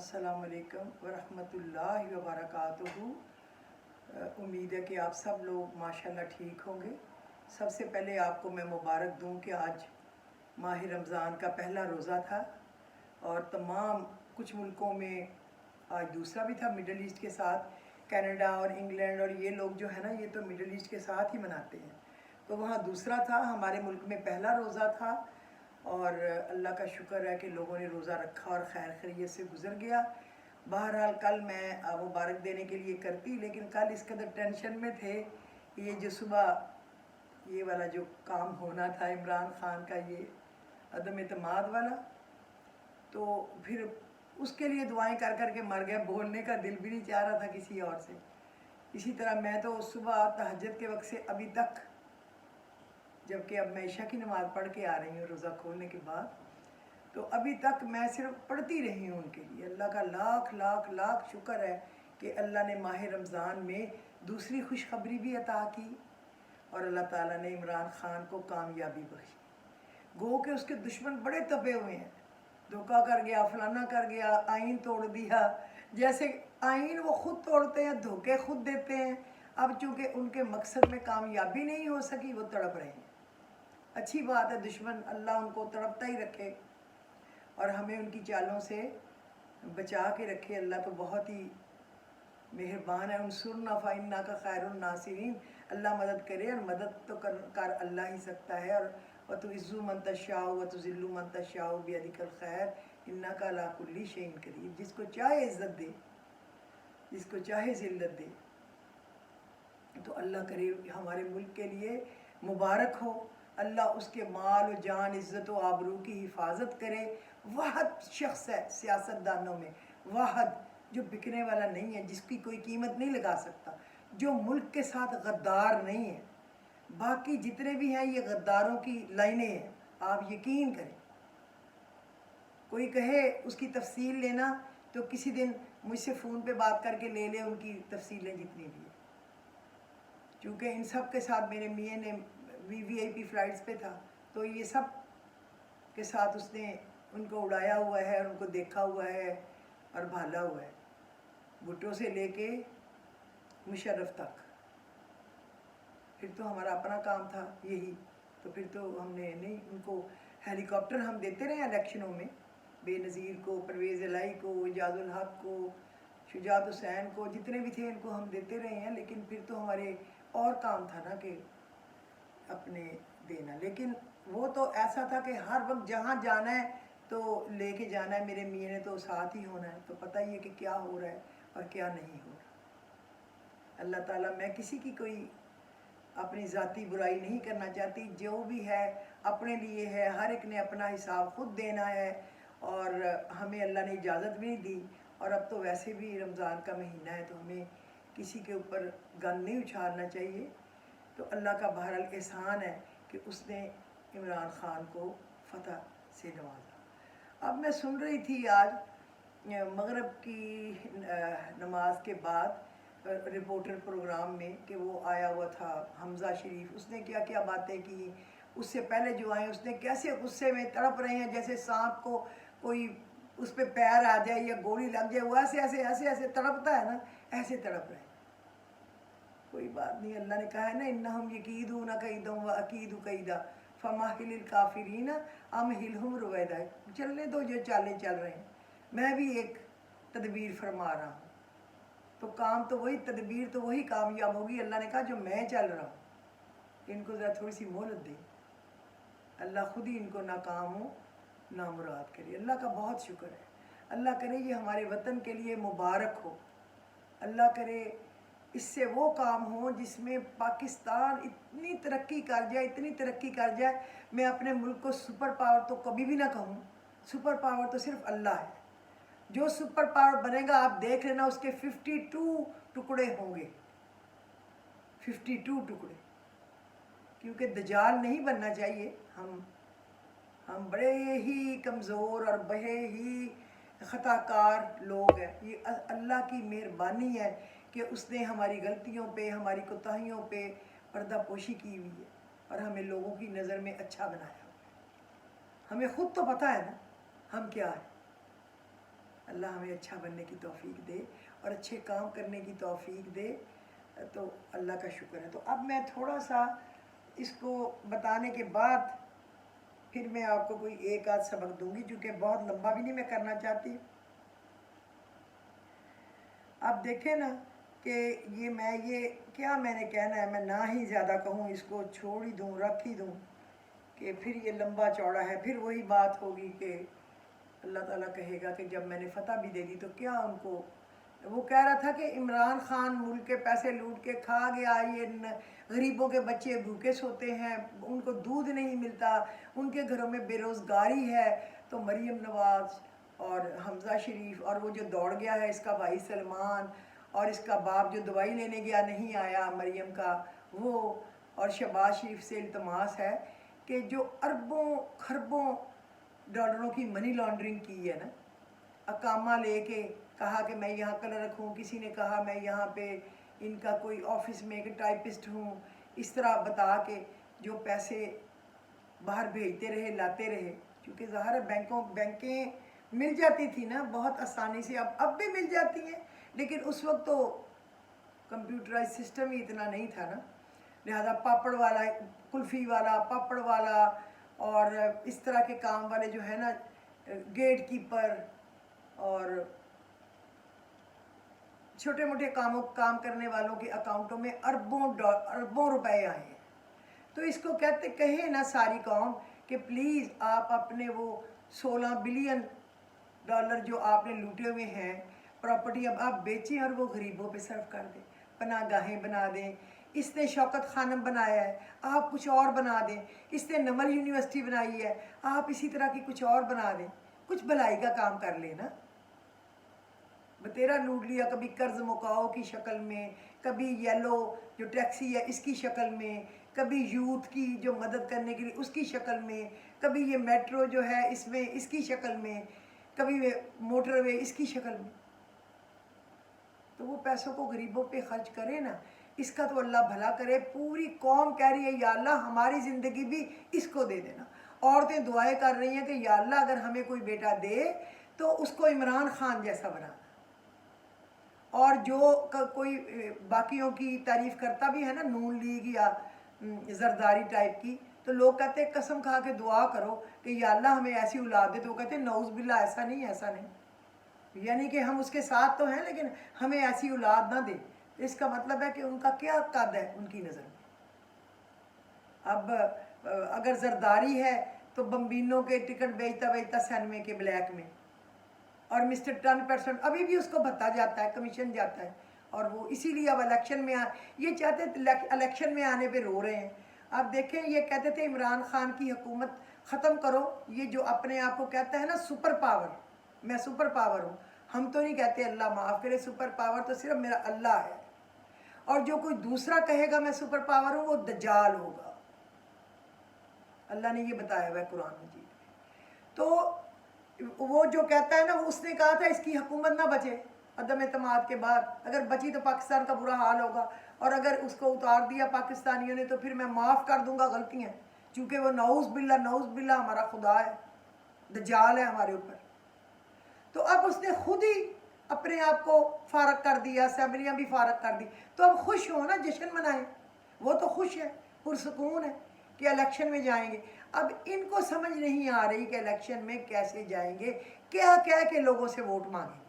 अस्सलाम वालेकुम वरहमतुल्लाहि वबरकातुहू। उम्मीद है कि आप सब लोग माशाल्लाह ठीक होंगे। सबसे पहले आपको मैं मुबारक दूं कि आज माह रमज़ान का पहला रोज़ा था और तमाम कुछ मुल्कों में आज दूसरा भी था, मिडल ईस्ट के साथ कनाडा और इंग्लैंड और ये लोग जो है ना, ये तो मिडल ईस्ट के साथ ही मनाते हैं, तो वहाँ दूसरा था। हमारे मुल्क में पहला रोज़ा था और अल्लाह का शुक्र है कि लोगों ने रोज़ा रखा और खैर खैरियत से गुजर गया। बहरहाल कल मैं मुबारक देने के लिए करती, लेकिन कल इस कदर टेंशन में थे। ये जो सुबह ये वाला जो काम होना था इमरान खान का, ये अदम एतमाद वाला, तो फिर उसके लिए दुआएं कर कर के मर गया। बोलने का दिल भी नहीं चाह रहा था किसी और से। इसी तरह मैं तो सुबह तहज्जुद के वक्त से अभी तक, जबकि अब मैं इशा की नमाज़ पढ़ के आ रही हूँ रोज़ा खोलने के बाद, तो अभी तक मैं सिर्फ पढ़ती रही हूँ उनके लिए। अल्लाह का लाख लाख लाख शुक्र है कि अल्लाह ने माह रमज़ान में दूसरी खुशखबरी भी अता की और अल्लाह ताला ने इमरान खान को कामयाबी बख्शी। गो के उसके दुश्मन बड़े तपे हुए हैं, धोखा कर गया, फलाना कर गया, आइन तोड़ दिया। जैसे आइन वो खुद तोड़ते हैं, धोखे खुद देते हैं। अब चूँकि उनके मकसद में कामयाबी नहीं हो सकी, वो तड़प रहे हैं। अच्छी बात है, दुश्मन अल्लाह उनको तड़पता ही रखे और हमें उनकी चालों से बचा के रखे। अल्लाह तो बहुत ही मेहरबान है। उनसुरना फ़इन्ना का खैरुन नासिरीन। अल्लाह मदद करे और मदद तो कर अल्लाह ही सकता है। और वतुइज़्ज़ु मन तशाउ वतुज़िल्लु मन तशाउ बियदिकल खैर इन्नका अला कुल्ली शैइन कदीर। जिसको चाहे इज़्ज़त दे, जिसको चाहे ज़िल्लत दे। तो अल्लाह करे हमारे मुल्क के लिए मुबारक हो। अल्लाह उसके माल जान इज़्ज़त व आबरू की हिफाजत करे। वाहद शख्स है सियासतदानों में, वाहद जो बिकने वाला नहीं है, जिसकी कोई कीमत नहीं लगा सकता, जो मुल्क के साथ गद्दार नहीं है। बाकी जितने भी हैं ये गद्दारों की लाइनें हैं, आप यकीन करें। कोई कहे उसकी तफसील लेना तो किसी दिन मुझसे फ़ोन पे बात करके ले ले उनकी तफसीलें जितनी भी हैं। चूँकि इन सब के साथ मेरे मियाँ ने VIP फ़्लाइट्स पे था, तो ये सब के साथ उसने उनको उड़ाया हुआ है और उनको देखा हुआ है और भाला हुआ है, भुट्टो से लेके मुशर्रफ तक। फिर तो हमारा अपना काम था यही, तो फिर तो हमने नहीं, उनको हेलीकॉप्टर हम देते रहे इलेक्शनों में, बेनज़ीर को, परवेज़ इलाही को, इजाज़ुल हक को, शुजात हुसैन को, जितने भी थे इनको हम देते रहे हैं। लेकिन फिर तो हमारे और काम था ना कि अपने देना। लेकिन वो तो ऐसा था कि हर वक्त जहाँ जाना है तो लेके जाना है। मेरे मियाँ ने तो साथ ही होना है, तो पता ही है कि क्या हो रहा है और क्या नहीं हो रहा। अल्लाह ताला, मैं किसी की कोई अपनी ज़ाती बुराई नहीं करना चाहती। जो भी है अपने लिए है, हर एक ने अपना हिसाब खुद देना है और हमें अल्लाह ने इजाज़त भी नहीं दी। और अब तो वैसे भी रमज़ान का महीना है, तो हमें किसी के ऊपर गंद नहीं उछालना चाहिए। तो अल्लाह का बहरहाल एहसान है कि उसने इमरान खान को फ़तह से नवाजा। अब मैं सुन रही थी आज मगरिब की नमाज के बाद रिपोर्टर प्रोग्राम में कि वो आया हुआ था हमज़ा शरीफ। उसने क्या क्या बातें की, उससे पहले जो आए उसने कैसे गुस्से में तड़प रहे हैं, जैसे सांप को कोई उस पर पैर आ जाए या गोली लग जाए, वो ऐसे ऐसे ऐसे ऐसे तड़पता है ना, ऐसे तड़प रहे हैं। कोई बात नहीं, अल्लाह ने कहा है ना, इन्नहुम यकीदूना कैदन व अकीदु कैदा फमहिलिल काफिरीना अमहिलहुम रुवैदा। चलने दो जो चालें चल रहे हैं, मैं भी एक तदबीर फरमा रहा हूँ। तो काम तो वही, तदबीर तो वही कामयाब होगी। अल्लाह ने कहा जो मैं चल रहा हूँ, इनको ज़रा थोड़ी सी मोहलत दे। अल्लाह खुद ही इनको नाकाम हो नामुराद करे। अल्लाह का बहुत शुक्र है। अल्लाह करे ये हमारे वतन के लिए मुबारक हो। अल्लाह करे इससे वो काम हो जिसमें पाकिस्तान इतनी तरक्की कर जाए, इतनी तरक्की कर जाए। मैं अपने मुल्क को सुपर पावर तो कभी भी ना कहूँ, सुपर पावर तो सिर्फ अल्लाह है। जो सुपर पावर बनेगा आप देख लेना, उसके 52 टुकड़े होंगे, 52 टुकड़े। क्योंकि दजाल नहीं बनना चाहिए। हम बड़े ही कमज़ोर और बड़े ही ख़ताकार लोग हैं। ये अल्लाह की मेहरबानी है कि उसने हमारी गलतियों पे, हमारी कोताहियों पे पर्दा पोशी की हुई है और हमें लोगों की नज़र में अच्छा बनाया हुआ है। हमें ख़ुद तो पता है ना हम क्या है। अल्लाह हमें अच्छा बनने की तौफीक दे और अच्छे काम करने की तौफीक दे, तो अल्लाह का शुक्र है। तो अब मैं थोड़ा सा इसको बताने के बाद फिर मैं आपको कोई एक आध सबक दूंगी, क्योंकि बहुत लंबा भी नहीं मैं करना चाहती। अब देखें ना कि ये क्या मैंने कहना है, मैं ना ही ज़्यादा कहूँ, इसको छोड़ ही दूँ, रख ही दूँ कि फिर ये लंबा चौड़ा है। फिर वही बात होगी कि अल्लाह ताला कहेगा कि जब मैंने फतह भी दे दी तो क्या उनको, वो कह रहा था कि इमरान खान मुल्क के पैसे लूट के खा गया, ये गरीबों के बच्चे भूखे सोते हैं, उनको दूध नहीं मिलता, उनके घरों में बेरोज़गारी है। तो मरीम नवाज़ और हमज़ा शरीफ और वो जो दौड़ गया है इसका भाई सलमान, और इसका बाप जो दवाई लेने गया नहीं आया मरीम का वो, और शहबाज शरीफ से इल्तमास है कि जो अरबों खरबों डॉलरों की मनी लॉन्ड्रिंग की है ना, अकामा लेके कहा कि मैं यहाँ क्लर्क हूँ, किसी ने कहा मैं यहाँ पे इनका कोई ऑफिस में एक टाइपिस्ट हूँ, इस तरह बता के जो पैसे बाहर भेजते रहे, लाते रहे। क्योंकि ज़ाहिर है बैंकें मिल जाती थी ना बहुत आसानी से, अब भी मिल जाती हैं, लेकिन उस वक्त तो कंप्यूटराइज सिस्टम ही इतना नहीं था ना, लिहाजा पापड़ वाला, कुल्फ़ी वाला, पापड़ वाला और इस तरह के काम वाले जो है ना, गेट कीपर और छोटे मोटे काम करने वालों के अकाउंटों में अरबों रुपए आए हैं। तो इसको कहे ना सारी कौम कि प्लीज़ आप अपने वो 16 बिलियन डॉलर जो आपने लूटे हुए हैं प्रॉपर्टी, अब आप बेचें और वो गरीबों पे सर्व कर दें, पनाहगाहें बना दें। इसने शौकत खानम बनाया है, आप कुछ और बना दें। इसने नमल यूनिवर्सिटी बनाई है, आप इसी तरह की कुछ और बना दें। कुछ भलाई का काम कर लेना। बतेरा लूट लिया, कभी कर्ज मुकाओ की शक्ल में, कभी येलो जो टैक्सी है इसकी शक्ल में, कभी यूथ की जो मदद करने के लिए उसकी शक्ल में, कभी ये मेट्रो जो है इसमें इसकी शक्ल में, कभी मोटरवे इसकी शक्ल में। तो वो पैसों को गरीबों पे खर्च करे ना, इसका तो अल्लाह भला करे। पूरी कौम कह रही है या अल्लाह हमारी ज़िंदगी भी इसको दे देना। औरतें दुआएं कर रही हैं कि या अल्लाह अगर हमें कोई बेटा दे तो उसको इमरान खान जैसा बना। और जो कोई बाकियों की तारीफ़ करता भी है ना, नून लीग या जरदारी टाइप की, तो लोग कहते हैं कसम खा के दुआ करो कि या अल्लाह हमें ऐसी औलाद दे। तो वो कहते हैं नऊज़ बिल्ला, ऐसा नहीं, ऐसा नहीं, यानी कि हम उसके साथ तो हैं लेकिन हमें ऐसी औलाद ना दे। तो इसका मतलब है कि उनका क्या कद है उनकी नज़र में। अब अगर जरदारी है तो बम्बिनो के टिकट बेचता सैनमे के ब्लैक में, और मिस्टर 10% अभी भी उसको भत्ता जाता है, कमीशन जाता है, और वो इसीलिए अब इलेक्शन में ये चाहते इलेक्शन में आने पे रो रहे हैं। आप देखें, ये कहते थे इमरान खान की हुकूमत ख़त्म करो, ये जो अपने आप को कहता है ना सुपर पावर, मैं सुपर पावर हूँ। हम तो नहीं कहते, अल्लाह माफ़ करे, सुपर पावर तो सिर्फ मेरा अल्लाह है, और जो कोई दूसरा कहेगा मैं सुपर पावर हूँ वो दज्जाल होगा। अल्लाह ने ये बताया हुआ है कुरान मजीद में। तो वो जो कहता है ना, उसने कहा था इसकी हुकूमत ना बचे अदम एतमाद के बाद, अगर बची तो पाकिस्तान का बुरा हाल होगा, और अगर उसको उतार दिया पाकिस्तानियों ने तो फिर मैं माफ़ कर दूंगा गलतियाँ, चूँकि वो नऊज़ बिल्ला हमारा खुदा है, दज्जाल है हमारे ऊपर। तो अब उसने खुद ही अपने आप को फारग कर दिया, असम्बलियाँ भी फारग कर दी। तो अब खुश हो ना, जश्न मनाएं। वो तो खुश है, पुरसकून है कि इलेक्शन में जाएंगे। अब इनको समझ नहीं आ रही कि इलेक्शन में कैसे जाएंगे, क्या कह के लोगों से वोट मांगेंगे,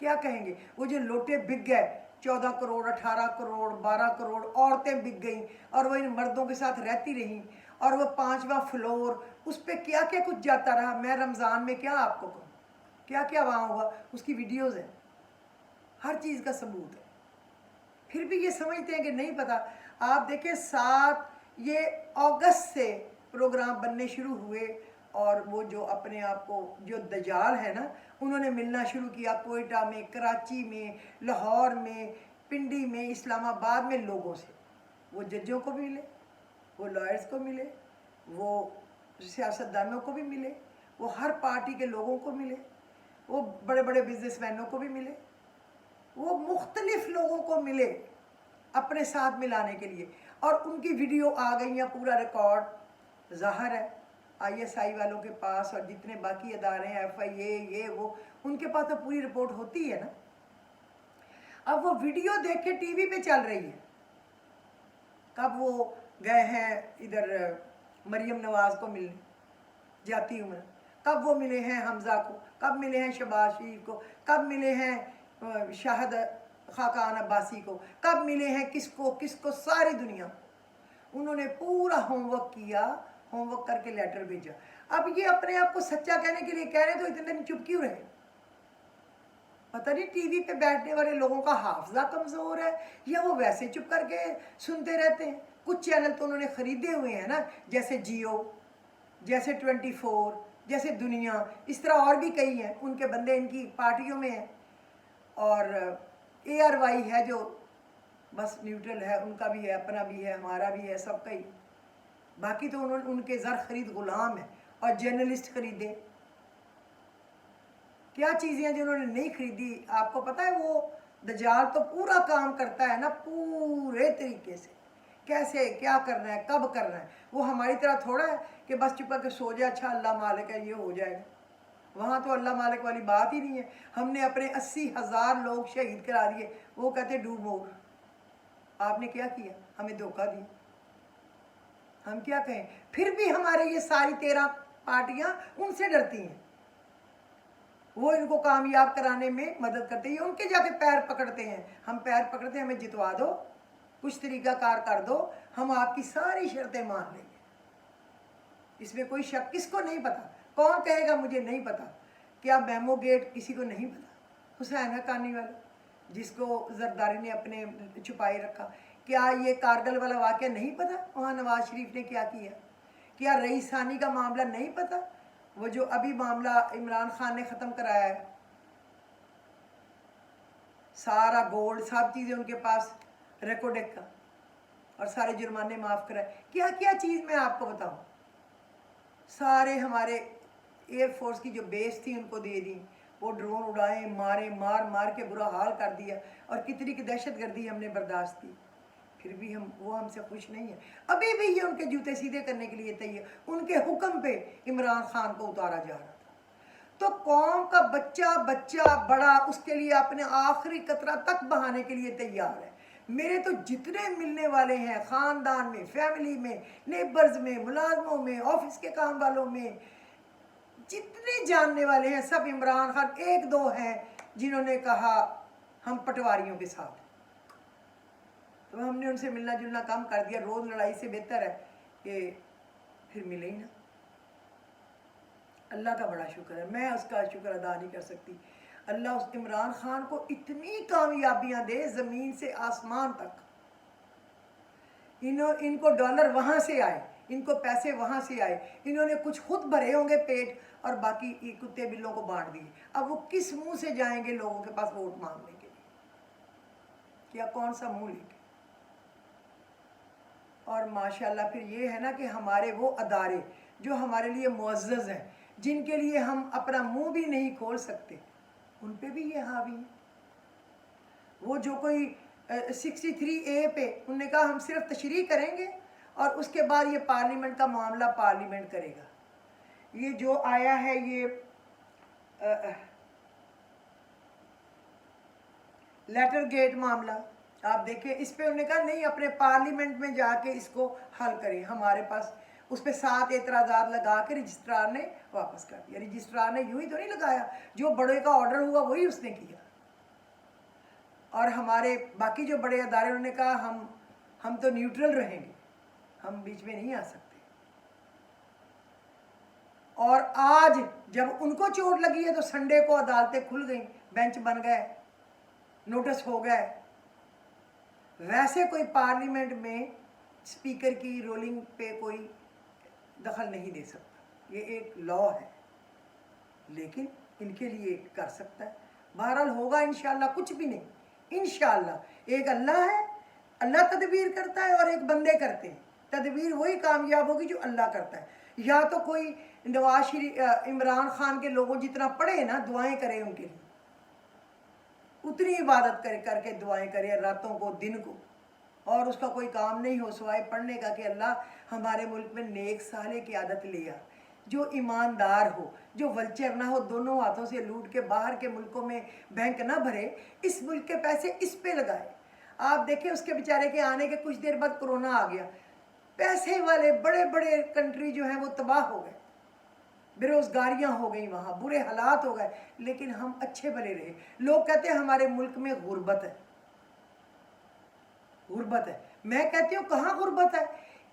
क्या कहेंगे। वो जो लोटे बिक गए, 14 करोड़ 18 करोड़ 12 करोड़ औरतें बिक गई, और वो इन मर्दों के साथ रहती रहीं, और वो 5वां फ्लोर, उस पर क्या क्या कुछ जाता रहा। मैं रमज़ान में क्या आपको कहूँ, क्या क्या वहाँ हुआ, उसकी वीडियोज़ हैं, हर चीज़ का सबूत है। फिर भी ये समझते हैं कि नहीं पता। आप देखें 7 ये अगस्त से प्रोग्राम बनने शुरू हुए, और वो जो अपने आप को जो दज्जाल है ना, उन्होंने मिलना शुरू किया कोयटा में, कराची में, लाहौर में, पिंडी में, इस्लामाबाद में लोगों से। वो जजों को भी मिले, वो लॉयर्स को मिले, वो सियासतदानों को भी मिले, वो हर पार्टी के लोगों को मिले, वो बड़े बड़े बिजनेसमैनों को भी मिले, वो मुख्तलिफ लोगों को मिले अपने साथ मिलाने के लिए। और उनकी वीडियो आ गई हैं, पूरा रिकॉर्ड ज़ाहिर है। ISI वालों के पास और जितने बाकी अदारे हैं, FIA, ये वो, उनके पास तो पूरी रिपोर्ट होती है ना। अब वो वीडियो देख के TV पे चल रही है। कब वो गए हैं इधर मरियम नवाज को मिलने जाती उम्र, कब वो मिले हैं हमज़ा को, कब मिले हैं शहबाज शरीफ को, कब मिले हैं शाहिद खाकान अब्बासी को, कब मिले हैं किसको किसको, सारी दुनिया। उन्होंने पूरा होमवर्क किया, होमवर्क करके लेटर भेजा। अब ये अपने आप को सच्चा कहने के लिए कह रहे हैं, तो इतने दिन चुप क्यों रहे? पता नहीं TV पे बैठने वाले लोगों का हाफजा कमज़ोर है या वो वैसे चुप करके सुनते रहते हैं। कुछ चैनल तो उन्होंने ख़रीदे हुए हैं ना, जैसे जियो, जैसे 24, जैसे दुनिया, इस तरह और भी कई हैं। उनके बंदे इनकी पार्टियों में हैं। और ARY है जो बस न्यूट्रल है, उनका भी है, अपना भी है, हमारा भी है, सबका ही। बाकी तो उन्होंने उनके ज़र खरीद गुलाम है। और जर्नलिस्ट खरीदे, क्या चीज़ें हैं जो उन्होंने नहीं खरीदी। आपको पता है वो दज्जाल तो पूरा काम करता है ना, पूरे तरीके से, कैसे क्या करना है, कब करना है। वो हमारी तरह थोड़ा है कि बस चुप करके सो जाए, अच्छा अल्लाह मालिक है ये हो जाएगा। वहाँ तो अल्लाह मालिक वाली बात ही नहीं है। हमने अपने 80,000 लोग शहीद करा दिए, वो कहते डू मोर। आपने क्या किया? हमें धोखा दिया। हम क्या कहें? फिर भी हमारे ये सारी 13 पार्टियां उनसे डरती हैं। वो इनको कामयाब कराने में मदद करते हैं, उनके जाके पैर पकड़ते हैं। हम पैर पकड़ते हैं, हमें जितवा दो, कुछ तरीका कार कर दो, हम आपकी सारी शर्तें मान लेंगे। इसमें कोई शक किसको नहीं पता? कौन कहेगा मुझे नहीं पता? क्या मेमो गेट किसी को नहीं पता? हुसैन हक्कानी वाला जिसको जरदारी ने अपने छुपाए रखा, क्या ये कारगिल वाला वाक़या नहीं पता? वहाँ नवाज शरीफ ने क्या किया? क्या रईसानी का मामला नहीं पता? वो जो अभी मामला इमरान खान ने ख़त्म कराया है, सारा गोल्ड सब चीज़ें उनके पास रेकोडेक का, और सारे जुर्माने माफ़ कराए। क्या क्या चीज़ मैं आपको बताऊँ। सारे हमारे एयरफोर्स की जो बेस थी उनको दे दी, वो ड्रोन उड़ाए, मारे, मार मार के बुरा हाल कर दिया। और कितनी की दहशत गर्दी हमने बर्दाश्त की, फिर भी वो हमसे खुश नहीं है। अभी भी ये उनके जूते सीधे करने के लिए तैयार। उनके हुक्म पे इमरान खान को उतारा जा रहा था। तो कौम का बच्चा बच्चा बड़ा उसके लिए अपने आखिरी कतरा तक बहाने के लिए तैयार है। मेरे तो जितने मिलने वाले हैं, ख़ानदान में, फैमिली में, नेबर्स में, मुलाजमों में, ऑफिस के काम वालों में, जितने जानने वाले हैं, सब इमरान खान, एक दो हैं जिन्होंने कहा हम पटवारियों के साथ। तो हमने उनसे मिलना जुलना कम कर दिया। रोज़ लड़ाई से बेहतर है कि फिर मिले ही ना। अल्लाह का बड़ा शुक्र है, मैं उसका शुक्र अदा नहीं कर सकती। अल्लाह उस इमरान खान को इतनी कामयाबियां दे ज़मीन से आसमान तक। इनको डॉलर वहाँ से आए, इनको पैसे वहाँ से आए, इन्होंने कुछ खुद भरे होंगे पेट और बाकी कुत्ते बिल्लों को बांट दिए। अब वो किस मुंह से जाएंगे लोगों के पास वोट मांगने के लिए? क्या कौन सा मुंह लेके? और माशाल्लाह फिर ये है ना कि हमारे वो अदारे जो हमारे लिए मुअज़्ज़ज़ हैं, जिनके लिए हम अपना मुंह भी नहीं खोल सकते, उन पे भी ये हावी है। वो जो कोई 63A पे उन्होंने कहा हम सिर्फ तशरीह करेंगे और उसके बाद ये पार्लियामेंट का मामला पार्लियामेंट करेगा। ये जो आया है ये लेटर गेट मामला, आप देखें, इस पे उन्होंने कहा नहीं अपने पार्लियामेंट में जाके इसको हल करें। हमारे पास उस पर 7 एतराज़ात लगा के रजिस्ट्रार ने वापस कर दिया। रजिस्ट्रार ने यूं ही तो नहीं लगाया, जो बड़े का ऑर्डर हुआ वही उसने किया। और हमारे बाकी जो बड़े अदारे उन्होंने कहा हम तो न्यूट्रल रहेंगे, हम बीच में नहीं आ सकते। और आज जब उनको चोट लगी है तो संडे को अदालतें खुल गई, बेंच बन गए, नोटिस हो गए। वैसे कोई पार्लियामेंट में स्पीकर की रोलिंग पे कोई दखल नहीं दे सकता, ये एक लॉ है, लेकिन इनके लिए कर सकता है। बहरहाल होगा इंशाल्लाह, कुछ भी नहीं इंशाल्लाह। एक अल्लाह है, अल्लाह तदबीर करता है और एक बंदे करते हैं। तदबीर वही कामयाब होगी जो अल्लाह करता है। या तो कोई नवाज शरीफ इमरान खान के लोगों जितना पढ़े ना, दुआएं करें उनके लिए, उतनी इबादत करके दुआएं करें रातों को दिन को, और उसका कोई काम नहीं हो सिवाय पढ़ने का कि अल्लाह हमारे मुल्क में नेक साले की आदत ले आ, جو ایماندار ہو, جو ولچر نہ ہو, دونوں ہاتھوں سے لوٹ کے باہر کے ملکوں میں بینک نہ بھرے, اس ملک کے پیسے اس پہ لگائے. آپ دیکھیں اس کے بیچارے کے آنے کے کچھ دیر بعد کرونا آ گیا, پیسے والے بڑے بڑے کنٹری جو ہیں وہ تباہ ہو گئے, بے روزگاریاں ہو گئیں, وہاں برے حالات ہو گئے, لیکن ہم اچھے بھلے رہے. لوگ کہتے ہیں ہمارے ملک میں غربت ہے, غربت ہے. میں کہتی ہوں کہاں غربت ہے؟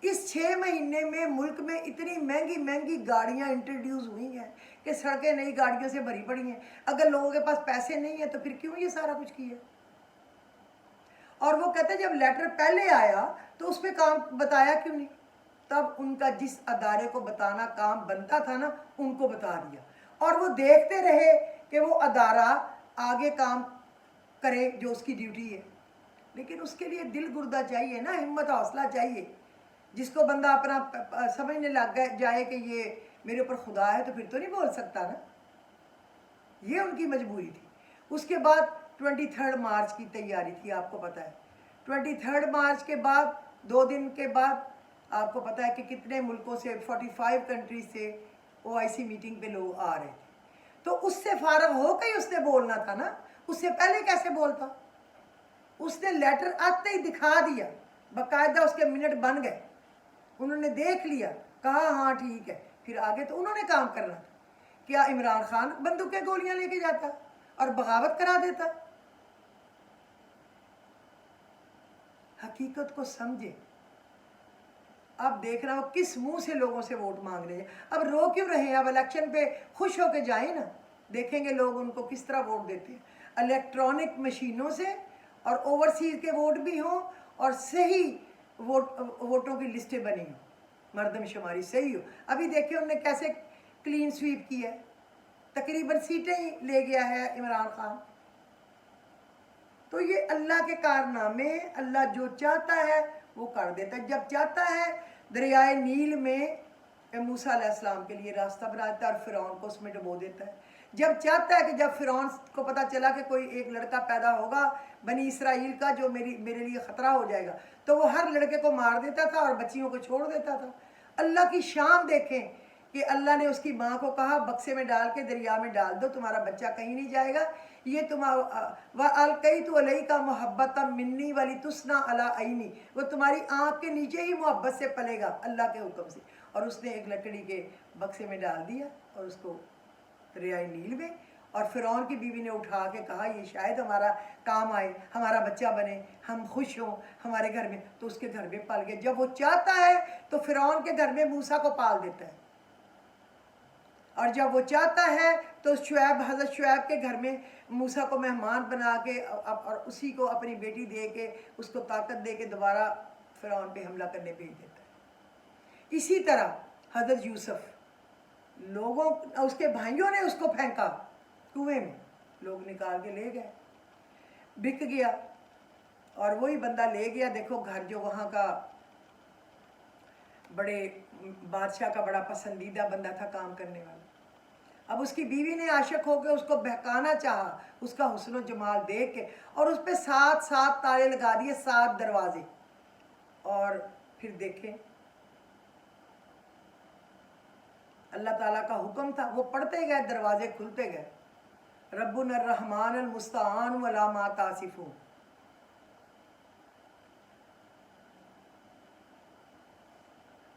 اس 6 مہینے میں ملک میں اتنی مہنگی مہنگی گاڑیاں انٹروڈیوس ہوئی ہیں کہ سڑکیں نئی گاڑیوں سے بھری پڑی ہیں. اگر لوگوں کے پاس پیسے نہیں ہیں تو پھر کیوں یہ سارا کچھ کیا؟ اور وہ کہتے ہیں جب لیٹر پہلے آیا تو اس پہ کام بتایا کیوں نہیں؟ تب ان کا جس ادارے کو بتانا کام بنتا تھا نا, ان کو بتا دیا, اور وہ دیکھتے رہے کہ وہ ادارہ آگے کام کرے جو اس کی ڈیوٹی ہے. لیکن اس کے لیے دل گردہ چاہیے نا, ہمت حوصلہ چاہیے. جس کو بندہ اپنا سمجھنے لگ جائے کہ یہ میرے اوپر خدا ہے تو پھر تو نہیں بول سکتا نا. یہ ان کی مجبوری تھی. اس کے بعد 23 مارچ کی تیاری تھی, آپ کو پتہ ہے. 23 مارچ کے بعد 2 دن کے بعد آپ کو پتہ ہے کہ کتنے ملکوں سے 45 کنٹریز سے OIC میٹنگ پہ لوگ آ رہے تھے. تو اس سے فارغ ہو کے ہی اس نے بولنا تھا نا, اس سے پہلے کیسے بولتا؟ اس نے لیٹر آتے ہی دکھا دیا, باقاعدہ اس کے منٹ بن گئے, انہوں نے دیکھ لیا, کہا ہاں ٹھیک ہے. پھر آگے تو انہوں نے کام کرنا تھا. کیا عمران خان بندوقیں گولیاں لے کے جاتا اور بغاوت کرا دیتا؟ حقیقت کو سمجھے. اب دیکھ رہا ہو کس منہ سے لوگوں سے ووٹ مانگ رہے ہیں. اب رو کیوں رہے ہیں؟ اب الیکشن پہ خوش ہو کے جائیں نا, دیکھیں گے لوگ ان کو کس طرح ووٹ دیتے ہیں. الیکٹرانک مشینوں سے, اور اوورسیز کے ووٹ بھی ہوں, اور صحیح ووٹوں کی لسٹیں بنی ہوں, مردم شماری صحیح ہو. ابھی دیکھیں انہوں نے کیسے کلین سویپ کی ہے, تقریباً سیٹیں ہی لے گیا ہے عمران خان. تو یہ اللہ کے کارنامے, اللہ جو چاہتا ہے وہ کر دیتا ہے. جب چاہتا ہے دریائے نیل میں موسیٰ علیہ السلام کے لیے راستہ بنا دیتا ہے اور فرعون کو اس میں ڈبو دیتا ہے. جب چاہتا ہے کہ جب فرعون کو پتہ چلا کہ کوئی ایک لڑکا پیدا ہوگا بنی اسرائیل کا جو میرے لیے خطرہ ہو جائے گا, تو وہ ہر لڑکے کو مار دیتا تھا اور بچیوں کو چھوڑ دیتا تھا. اللہ کی شان دیکھیں کہ اللہ نے اس کی ماں کو کہا بکسے میں ڈال کے دریا میں ڈال دو, تمہارا بچہ کہیں نہیں جائے گا. یہ وَأَلْقَيْتُ عَلَيْكَ مُحَبَّةً مِّنِّي وَلِتُسْنَ عَلَىٰ عَيْنِي, وہ تمہاری آنکھ کے نیچے ہی محبت سے پلے گا اللہ کے حکم سے. اور اس نے ایک لکڑی کے بکسے میں ڈال دیا اور اس کو دریائے نیل میں, اور فرعون کی بیوی نے اٹھا کے کہا یہ شاید ہمارا کام آئے, ہمارا بچہ بنے, ہم خوش ہوں ہمارے گھر میں. تو اس کے گھر میں پال گئے. جب وہ چاہتا ہے تو فرعون کے گھر میں موسیٰ کو پال دیتا ہے, اور جب وہ چاہتا ہے تو حضرت شعیب کے گھر میں موسیٰ کو مہمان بنا کے اور اسی کو اپنی بیٹی دے کے اس کو طاقت دے کے دوبارہ فرعون پہ حملہ کرنے بھیج دیتا ہے. اسی طرح حضرت یوسف, اس کے بھائیوں نے اس کو پھینکا کنویں میں, لوگ نکال کے لے گئے, بک گیا, اور وہی بندہ لے گیا. دیکھو گھر جو وہاں کا بڑے بادشاہ کا بڑا پسندیدہ بندہ تھا کام کرنے والا, اب اس کی بیوی نے عاشق ہو کے اس کو بہکانا چاہا, اس کا حسن و جمال دیکھ کے, اور اس پہ 7 تالے لگا دیے, 7 دروازے. اور پھر دیکھیں اللہ تعالیٰ کا حکم تھا, وہ پڑھتے گئے, دروازے کھلتے گئے. ربنا الرحمن المستعان ولا ما تصفون.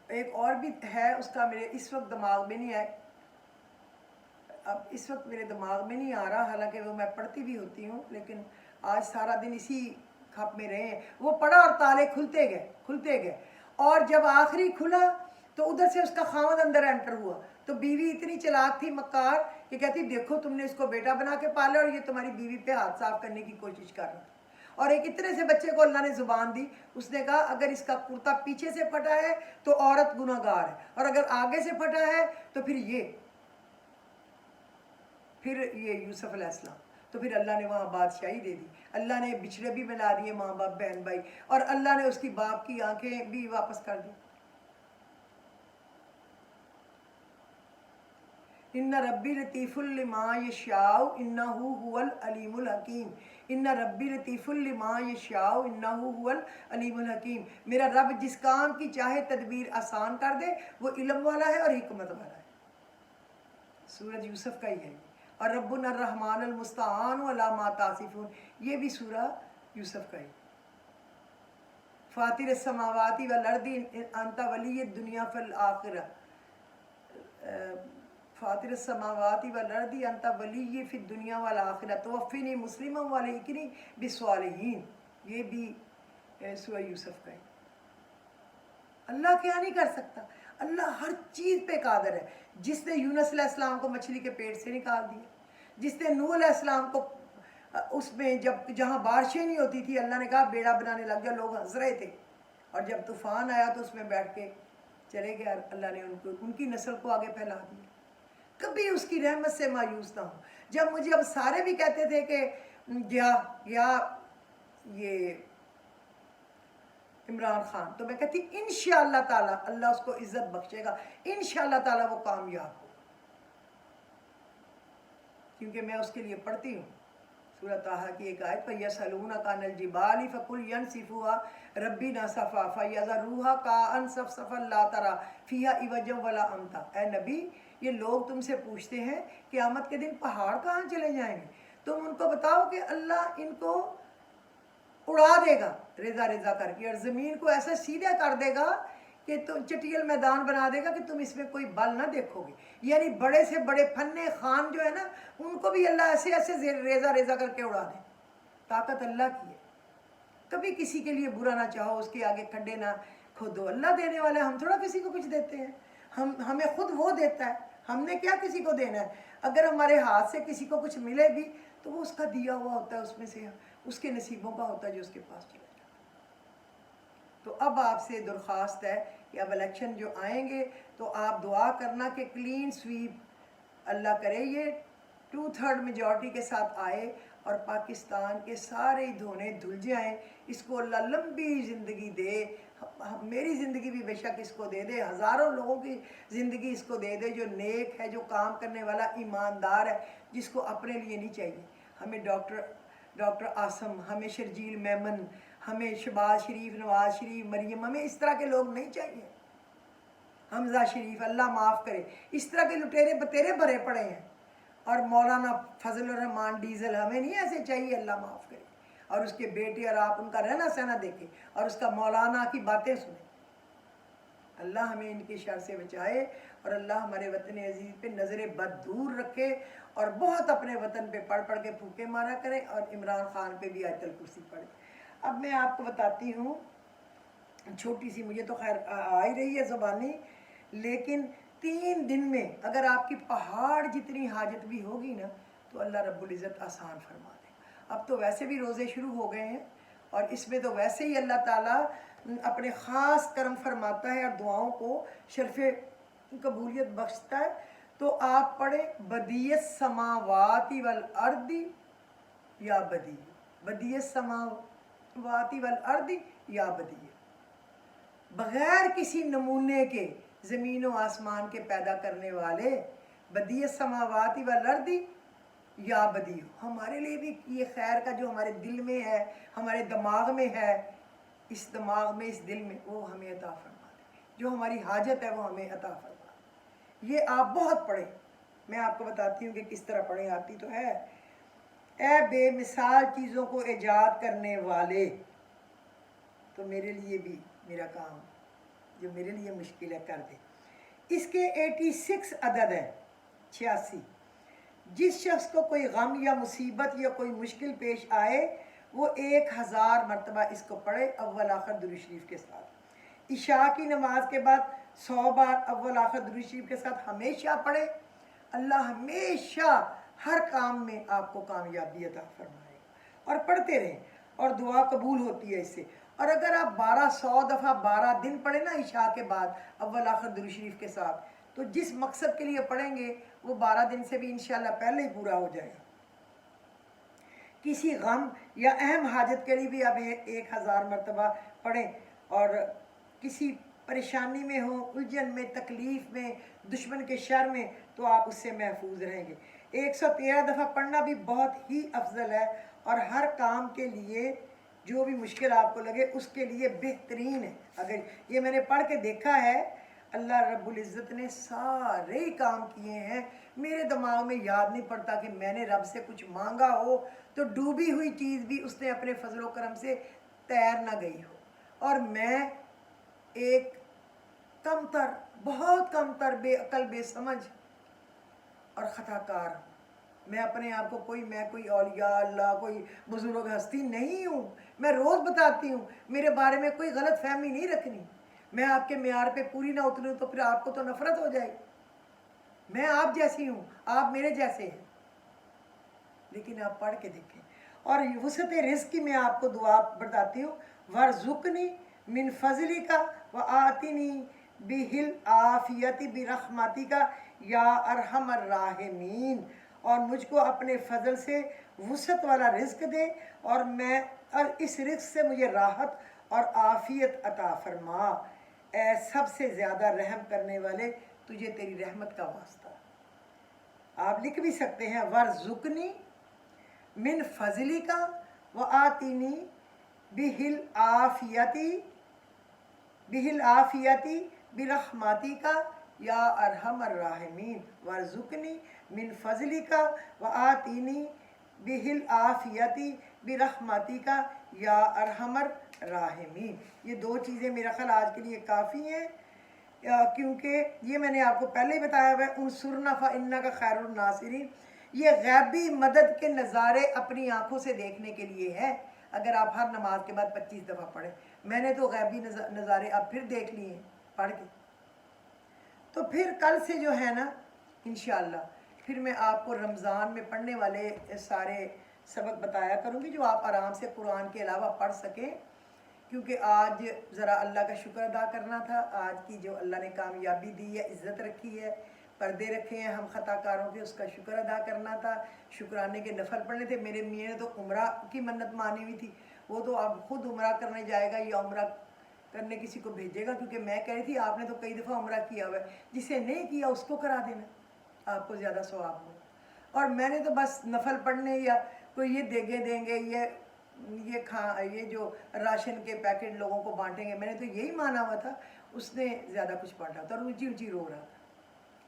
ایک اور بھی ہے, اس کا میرے اس وقت دماغ میں نہیں ہے, اب اس وقت میرے دماغ میں نہیں آ رہا, حالانکہ وہ میں پڑھتی بھی ہوتی ہوں, لیکن آج سارا دن اسی کھپ میں رہے ہیں. وہ پڑھا اور تالے کھلتے گئے, اور جب آخری کھلا تو ادھر سے اس کا خاوند اندر انٹر ہوا. تو بیوی اتنی چلاک تھی مکار کہ کہتی دیکھو تم نے اس کو بیٹا بنا کے پالا اور یہ تمہاری بیوی پہ ہاتھ صاف کرنے کی کوشش کر رہا تھا. اور ایک اتنے سے بچے کو اللہ نے زبان دی, اس نے کہا اگر اس کا کرتا پیچھے سے پھٹا ہے تو عورت گناہ گار ہے, اور اگر آگے سے پھٹا ہے تو پھر یہ یوسف علیہ السلام. تو پھر اللہ نے وہاں بادشاہی دے دی, اللہ نے بچھڑے بھی ملا دیے, ماں باپ بہن بھائی, اور اللہ نے اس کی باپ کی آنکھیں بھی واپس کر دی. ان ربی لطیف لما یشاء انہ هو العلیم الحکیم. ان ربی لطیف لما یشاء انہ هو العلیم الحکیم. میرا رب جس کام کی چاہے تدبیر آسان کر دے, وہ علم والا ہے اور حکمت والا ہے. सूरत यूसुफ का ही है। और रब्बुना अर्रहमान अलमुस्तआन अला मा तासिफून, ये भी सूरा यूसुफ का ही। फातिर समावाती वल अर्दी अंता वली दुनिया फल आखिरा, फातिर समावाती वल अर्दी अंता वली फिर दुनिया वाल आखिरा तवफ़्फ़िनी मुस्लिमन व अलहिक़नी बिस्सालिहीन, ये भी सूरा यूसुफ का है। अल्लाह क्या नहीं कर सकता, अल्लाह हर चीज़ पे कादिर है। जिसने यूनुस अलैहिस्सलाम को मछली के पेट से निकाल दिया, जिसने नूह अलैहिस्सलाम को उसमें जहाँ बारिशें नहीं होती थी, अल्लाह ने कहा बेड़ा बनाने लग गया, लोग हंस रहे थे, और जब तूफ़ान आया तो उसमें बैठ के चले गए, अल्लाह ने उनकी नस्ल को आगे फैला दिया। कभी उसकी रहमत से मायूस ना हो। जब मुझे अब सारे भी कहते थे कि या ये इमरान खान, तो मैं कहती इंशाअल्लाह ताला अल्लाह उसको इज्जत बख्शेगा, इंशाअल्लाह ताला वो कामयाब हो, क्योंकि मैं उसके लिए पढ़ती हूँ सूरह ताहा की एक आयत, फयसलूनका अनिल जिबाली फकुल यनसिफुहा रब्बी नसफा फयज़रूहा काअन सफसफा ला तरा फिहा इवजा वला अमता। ए नबी, ये लोग तुमसे पूछते हैं क़यामत के दिन पहाड़ कहाँ चले जाएंगे, तुम उनको बताओ कि अल्लाह इनको उड़ा देगा रेजा रेजा करके, और ज़मीन को ऐसा सीधा कर देगा कि तुम चटियल मैदान बना देगा कि तुम इसमें कोई बल ना देखोगे। यानी बड़े से बड़े फन्ने खान जो है ना, उनको भी अल्लाह ऐसे ऐसे रेजा रेजा करके उड़ा दे। ताकत अल्लाह की है। कभी किसी के लिए बुरा ना चाहो, उसके आगे खड्डे ना खोदो। अल्लाह देने वाला है, हम थोड़ा किसी को कुछ देते हैं, हमें खुद वो देता है, हमने क्या किसी को देना है। अगर हमारे हाथ से किसी को कुछ मिले भी तो वो उसका दिया हुआ होता है, उसमें से उसके नसीबों का होता है जो उसके पास चला जाता है। तो अब आपसे दरख्वास्त है कि अब इलेक्शन जो आएंगे तो आप दुआ करना कि क्लीन स्वीप अल्लाह करे, ये 2/3 मेजॉरिटी के साथ आए और पाकिस्तान के सारे धोने धुल जाएँ। इसको अल्लाह लंबी ज़िंदगी दे, मेरी ज़िंदगी भी बेशक इसको दे दे, हज़ारों लोगों की ज़िंदगी इसको दे दे जो नेक है, जो काम करने वाला ईमानदार है, जिसको अपने लिए नहीं चाहिए। हमें डॉक्टर आसम, हमें शर्जील मेमन, हमें शहबाज शरीफ, नवाज शरीफ, मरियम, हमें इस तरह के लोग नहीं चाहिए। हमजा शरीफ, अल्लाह माफ़ करे, इस तरह के लुटेरे बतेरे भरे पड़े हैं। और मौलाना फजल रहमान डीजल, हमें नहीं ऐसे चाहिए, अल्लाह माफ़ करे। और उसके बेटे और आप उनका रहना सहना देखें और उसका मौलाना की बातें सुने। अल्लाह हमें इनकी शर से बचाए और अल्लाह हमारे वतन अजीज़ पे नज़र बद दूर रखे और बहुत अपने वतन पे पढ़ पढ़ के फूके मारा करें और इमरान खान पे भी आयतल कुर्सी पढ़े। अब मैं आपको बताती हूँ, छोटी सी, मुझे तो खैर आ ही रही है ज़बानी, लेकिन 3 दिन में अगर आपकी पहाड़ जितनी हाजत भी होगी ना तो अल्लाह रब्बुल इज़्ज़त आसान फरमा दे। अब तो वैसे भी रोज़े शुरू हो गए हैं और इसमें तो वैसे ही अल्लाह ताला अपने ख़ास करम फरमाता है और दुआओं को शर्फ़े कबूलियत बख्शता है। तो आप पढ़े बदियत समावाती वल अर्दी या बदी, बदियत समावाती वल अर्दी या बदी, बग़ैर किसी नमूने के ज़मीन व आसमान के पैदा करने वाले, बदियत समावाती वल अर्दी या बदी। हमारे लिए भी ये खैर का जो हमारे दिल में है, हमारे दिमाग में है, इस दिमाग में, इस दिल में, वो हमें अता फरमा दे। जो हमारी हाजत है वो हमें अता फरमा दे। ये आप बहुत पढ़ें, मैं आपको बताती हूँ कि किस तरह पढ़ें, आती तो है। ए बेमिसाल चीज़ों को ईजाद करने वाले, तो मेरे लिए भी मेरा काम जो मेरे लिए मुश्किल है कर दे। इसके 86 अदद है, 86। जिस शख्स को कोई गम या मुसीबत या कोई मुश्किल पेश आए वो 1000 मरतबा इसको पढ़े अव्वल आखिर दुरूद शरीफ के साथ। इशा की नमाज के बाद 100 बार अव्वल आखिर दुरूद शरीफ के साथ हमेशा पढ़े। अल्लाह हमेशा हर काम में आपको कामयाबी अता फरमाएगा। और पढ़ते रहें और दुआ कबूल होती है इससे। और अगर आप 100 दफ़ा 12 दिन पढ़े ना इशा के बाद अव्वल आखिर दुरूद शरीफ के साथ, तो जिस मकसद के लिए पढ़ेंगे वो 12 दिन से भी इंशाल्लाह पहले ही पूरा हो जाएगा। किसी गम या अहम हाजत के लिए भी आप 1000 मरतबा पढ़ें। और किसी परेशानी में हो, उलझन में, तकलीफ़ में, दुश्मन के शर में, तो आप उससे महफूज रहेंगे। 113 दफ़ा पढ़ना भी बहुत ही अफजल है और हर काम के लिए जो भी मुश्किल आपको लगे उसके लिए बेहतरीन है। अगर ये मैंने पढ़ के देखा है اللہ رب العزت نے سارے ہی کام کیے ہیں. میرے دماغ میں یاد نہیں پڑتا کہ میں نے رب سے کچھ مانگا ہو تو ڈوبی ہوئی چیز بھی اس نے اپنے فضل و کرم سے تیر نہ گئی ہو. اور میں ایک کم تر، بہت کم تر بے عقل، بے سمجھ اور خطا کار ہوں. میں اپنے آپ کو کوئی اولیاء اللہ، کوئی بزرگ ہستی نہیں ہوں. میں روز بتاتی ہوں میرے بارے میں کوئی غلط فہمی نہیں رکھنی. میں آپ کے معیار پہ پوری نہ اتروں تو پھر آپ کو تو نفرت ہو جائے. میں آپ جیسی ہوں، آپ میرے جیسے ہیں. لیکن آپ پڑھ کے دیکھیں. اور وسعت رزق کی میں آپ کو دعا بتاتی ہوں، ورزقنی من فضلی کا وآتنی بہل عافیتی برحمتی کا یا ارحم الراحمین. اور مجھ کو اپنے فضل سے وسعت والا رزق دے اور اس رزق سے مجھے راحت اور عافیت عطا فرما. اے سب سے زیادہ رحم کرنے والے، تجھے تیری رحمت کا واسطہ. آپ لکھ بھی سکتے ہیں ورزقنی من فضلی کا وآتنی بہل عافیتی برحمتی کا یا ارحم الراحمین. ورزقنی من فضلی کا وآتنی بہل عافیتی برحمتی کا یا ارحم الراحمین. یہ دو چیزیں میرا خیال آج کے لیے کافی ہیں، کیونکہ یہ میں نے آپ کو پہلے ہی بتایا ہوا ہے، انصرنا فإنک خیر الناصرین. یہ غیبی مدد کے نظارے اپنی آنکھوں سے دیکھنے کے لیے ہے. اگر آپ ہر نماز کے بعد 25 دفعہ پڑھیں. میں نے تو غیبی نظارے اب پھر دیکھ لیے ہیں پڑھ کے. تو پھر کل سے جو ہے نا انشاءاللہ پھر میں آپ کو رمضان میں پڑھنے والے سارے سبق بتایا کروں گی جو آپ آرام سے قرآن کے علاوہ پڑھ سکیں. کیونکہ آج ذرا اللہ کا شکر ادا کرنا تھا. آج کی جو اللہ نے کامیابی دی ہے، عزت رکھی ہے، پردے رکھے ہیں ہم خطا کاروں کے، اس کا شکر ادا کرنا تھا. شکرانے کے نفل پڑھنے تھے. میرے میاں نے تو عمرہ کی منت مانی ہوئی تھی، وہ تو اب خود عمرہ کرنے جائے گا یا عمرہ کرنے کسی کو بھیجے گا. کیونکہ میں کہہ رہی تھی آپ نے تو کئی دفعہ عمرہ کیا ہوا ہے، جسے نہیں کیا اس کو کرا دینا، آپ کو زیادہ ثواب ہو. اور میں نے تو بس نفل پڑھنے یا کوئی یہ دیگے دیں گے، یہ جو راشن کے پیکٹ لوگوں کو بانٹیں گے، میں نے تو یہی مانا ہوا تھا. اس نے زیادہ کچھ بانٹا تھا اور اونچی اونچی رو رہا تھا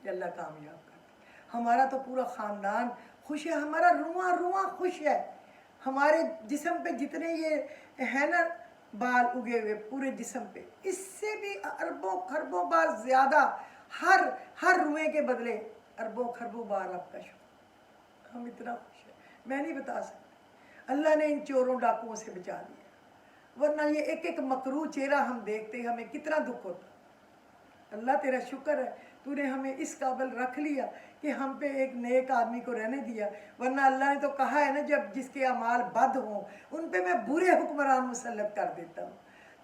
کہ اللہ کامیاب کر. ہمارا تو پورا خاندان خوش ہے، ہمارا رواں رواں خوش ہے. ہمارے جسم پہ جتنے یہ ہے نا بال اگے ہوئے پورے جسم پہ، اس سے بھی اربوں خربوں بار زیادہ ہر روئے کے بدلے اربوں خربوں بار آپ کا شکر. ہم اتنا خوش ہیں میں نہیں بتا سکتی. اللہ نے ان چوروں ڈاکوؤں سے بچا دیا، ورنہ یہ ایک ایک مکروہ چہرہ ہم دیکھتے ہمیں کتنا دکھ ہوتا. اللہ تیرا شکر ہے تو نے ہمیں اس قابل رکھ لیا کہ ہم پہ ایک نیک آدمی کو رہنے دیا. ورنہ اللہ نے تو کہا ہے نا جب جس کے اعمال بد ہوں ان پہ میں برے حکمران مسلط کر دیتا ہوں.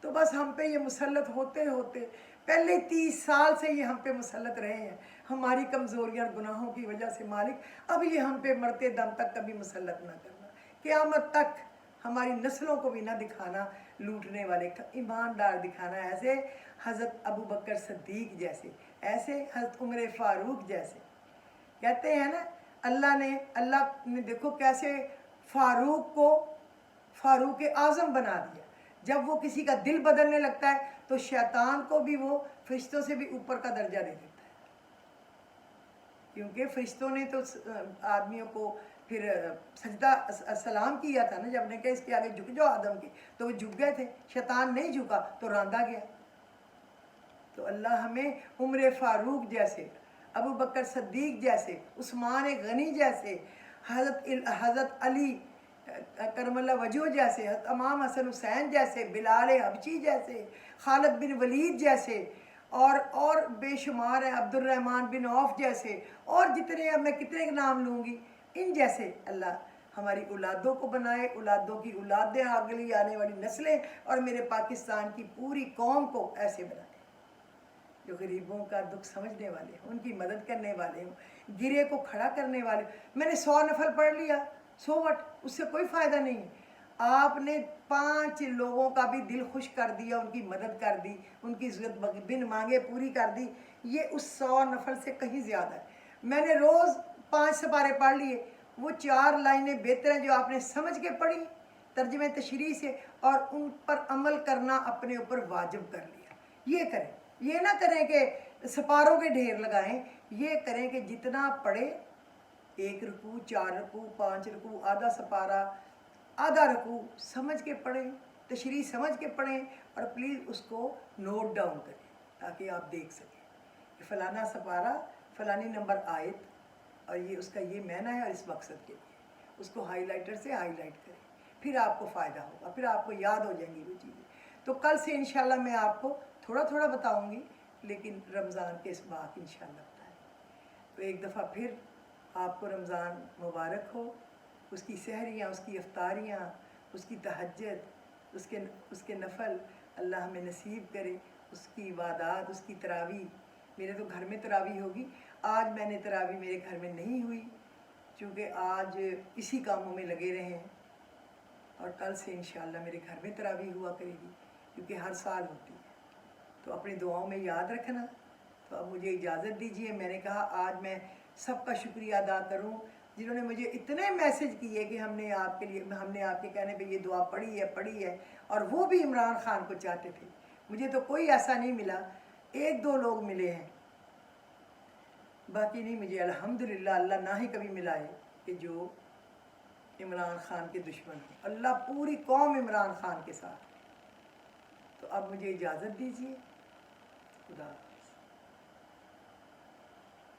تو بس ہم پہ یہ مسلط ہوتے ہوتے پہلے 30 سال سے یہ ہم پہ مسلط رہے ہیں. ہماری کمزوریاں گناہوں کی وجہ سے مالک اب یہ ہم پہ مرتے دم تک کبھی مسلط نہ کرنا. قیامت تک ہماری نسلوں کو بھی نہ دکھانا لوٹنے والے، ایماندار دکھانا. ایسے حضرت ابو بکر صدیق جیسے، ایسے حضرت عمر فاروق جیسے. کہتے ہیں نا اللہ نے دیکھو کیسے فاروق کو فاروق اعظم بنا دیا. جب وہ کسی کا دل بدلنے لگتا ہے تو شیطان کو بھی وہ فرشتوں سے بھی اوپر کا درجہ دے دیتا ہے. کیونکہ فرشتوں نے تو آدمیوں کو پھر سجدہ سلام کیا تھا نا، جب نے کہا اس کے آگے جھک جاؤ آدم کے، تو وہ جھک گئے تھے. شیطان نہیں جھکا تو راندا گیا. تو اللہ ہمیں عمر فاروق جیسے، ابو بکر صدیق جیسے، عثمان غنی جیسے، حضرت علی کرم اللہ وجہہ جیسے، امام حسن حسین جیسے، بلال حبشی جیسے، خالد بن ولید جیسے، اور بے شمار ہیں، عبد الرحمن بن عوف جیسے، اور جتنے اب میں کتنے کے نام لوں گی، ان جیسے اللہ ہماری اولادوں کو بنائے، اولادوں کی اولادیں، اگلی آنے والی نسلیں، اور میرے پاکستان کی پوری قوم کو ایسے بنائے جو غریبوں کا دکھ سمجھنے والے ہوں، ان کی مدد کرنے والے ہوں، گرے کو کھڑا کرنے والے. میں نے 100 نفل پڑھ لیا، سو وٹ، اس سے کوئی فائدہ نہیں. آپ نے 5 لوگوں کا بھی دل خوش کر دیا، ان کی مدد کر دی، ان کی ضرورت بن مانگے پوری کر دی. یہ اس 100 نفل سے کہیں زیادہ ہے. میں نے روز 5 سپارے پڑھ لیے، وہ 4 لائنیں بہتر ہیں جو آپ نے سمجھ کے پڑھی ترجمہ تشریح سے، اور ان پر عمل کرنا اپنے اوپر واجب کر لیا. یہ کریں، یہ نہ کریں کہ सपारों के ढेर लगाएं। ये करें कि जितना पढ़े, 1 रुकू, 4 रुकू, 5 रुकू, आधा सपारा, आधा रुकू समझ के पढ़ें, तशरीह समझ के पढ़ें, और प्लीज़ उसको नोट डाउन करें ताकि आप देख सकें कि फ़लाना सपारा फ़लानी नंबर आयत और ये उसका ये माना है और इस मकसद के लिए। उसको हाईलाइटर से हाईलाइट करें, फिर आपको फ़ायदा होगा, फिर आपको याद हो जाएंगी वो चीज़ें। तो कल से इंशाल्लाह मैं आपको थोड़ा थोड़ा बताऊंगी, लेकिन रमज़ान के इस बाद इंशाल्लाह बताएं। तो एक दफ़ा फिर आपको रमज़ान मुबारक हो, उसकी सहरियाँ, उसकी इफ्तारियाँ, उसकी तहज्जुद, उसके नफल अल्लाह हमें नसीब करे, उसकी इबादत, उसकी तरावी। मेरे तो घर में तरावी होगी, आज मैंने तरावी मेरे घर में नहीं हुई क्योंकि आज इसी कामों में लगे रहे हैं, और कल से इंशाल्लाह मेरे घर में तरावी हुआ करेगी क्योंकि हर साल होती है। तो अपनी दुआओं में याद रखना। तो अब मुझे इजाज़त दीजिए। मैंने कहा आज मैं सबका शुक्रिया अदा करूं जिन्होंने मुझे इतने मैसेज किए कि हमने आपके कहने पे ये दुआ पढ़ी है, और वो भी इमरान खान को चाहते थे। मुझे तो कोई ऐसा नहीं मिला, 1-2 लोग मिले हैं, बाकी नहीं। मुझे अल्हम्दुलिल्लाह अल्लाह ना ही कभी मिलाए कि जो इमरान खान के दुश्मन हो। अल्लाह पूरी कौम इमरान खान के साथ। तो अब मुझे इजाज़त दीजिए। खुदा।